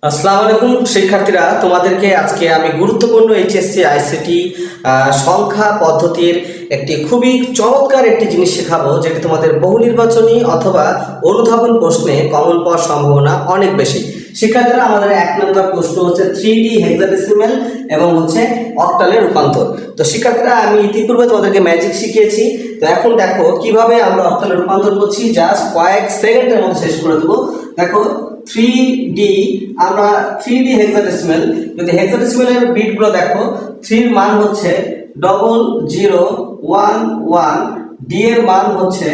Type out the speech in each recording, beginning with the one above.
আসসালামু আলাইকুম শিক্ষার্থীরা, তোমাদেরকে আজকে আমি গুরুত্বপূর্ণ এইচএসসি আইসিটি সংখ্যা পদ্ধতির একটি খুবই চমৎকার একটি জিনিস শেখাবো, যেটি তোমাদের বহু নির্বাচনী অথবা অনুধাবন প্রশ্নে কমন পাওয়ার সম্ভাবনা অনেক বেশি। শিক্ষার্থীরা, আমাদের 1 নম্বর প্রশ্ন হচ্ছে 3D হেক্সাডেসিমাল এবং হচ্ছে অক্টালে রূপান্তর। তো শিক্ষার্থীরা, আমি ইতিপূর্বে তোমাদেরকে ম্যাজিক শিখিয়েছি। তো এখন দেখো কিভাবে আমরা অক্টালে রূপান্তর করছি, জাস্ট কয়েক সেকেন্ডের মধ্যে শেষ করে দেবো। দেখো 3D, আমরা 3D হেক্সাডেসিমাল, যদি হেক্সাডেসিমালের বিটগুলো দেখো, 3 এর মান হচ্ছে 0011, ডি এর মান হচ্ছে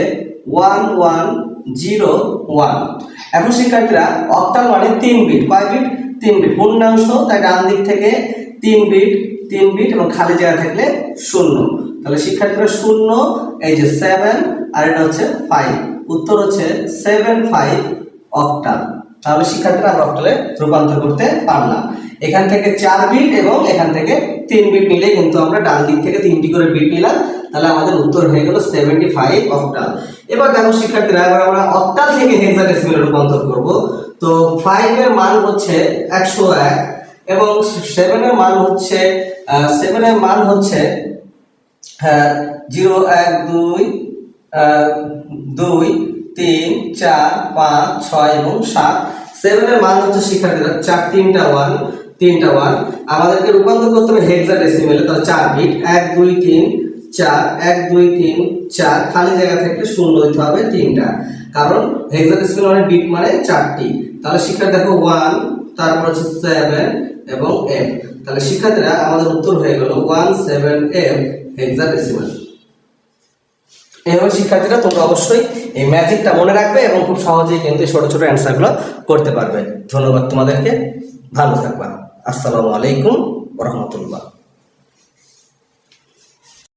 1101। এখন শিক্ষার্থীরা, অক্টাল মানে 3 বিট, কয় বিট? 3 বিট, পূর্ণাংশ, তাই ডান দিক থেকে 3 বিট এবং খালি জায়গা থাকলে 0। তাহলে শিক্ষার্থীরা 0, এই যে 7 আর এটা হচ্ছে 5, উত্তর হচ্ছে 75 অক্টাল। তাহলে শিক্ষার্থীরা আমরা অক্টালে রূপান্তর করতে পারলাম। এখান থেকে 4 বিট এবং এখান থেকে 3 বিট নিলে কিন্তু আমরা ডান দিক থেকে 3টি করে বিট নিলাম, তাহলে আমাদের উত্তর হয়ে গেল 75 অক্টাল। এবার দেখো শিক্ষার্থীরা, এবার আমরা অক্টাল থেকে হেক্সাডেসিমালে রূপান্তর করব। তো 5 এর মান হচ্ছে 101 এবং 7 এর মান হচ্ছে 0 1 2 2 3 4 5 6 এবং 7। 7 এর মান হচ্ছে শিক্ষার্থীরা 4 3টা 1 আমাদেরকে রূপান্তর করতে হবে হেক্সাডেসিমালে। তাহলে 4 বিট, 1 2 3 4, 1 2 3 4, খালি জায়গা থেকে 0 দিতে হবে 3টা, কারণ হেক্সাডেসিমাল মানে বিট মানে 4টি। তাহলে শিক্ষার্থী দেখো 1, তারপর হচ্ছে 7 এবং 8। তাহলে শিক্ষার্থীরা আমাদের উত্তর হয়ে গেল 17F হেক্সাডেসিমাল। এইভাবে শিক্ষার্থীরা তোমরা অবশ্যই এই ম্যাজিকটা মনে রাখবে এবং খুব সহজেই কিন্তু ছোট ছোট অ্যান্সারগুলো করতে পারবে। ধন্যবাদ তোমাদেরকে, ভালো থাকবা। আসসালামু আলাইকুম ওয়া রাহমাতুল্লাহ।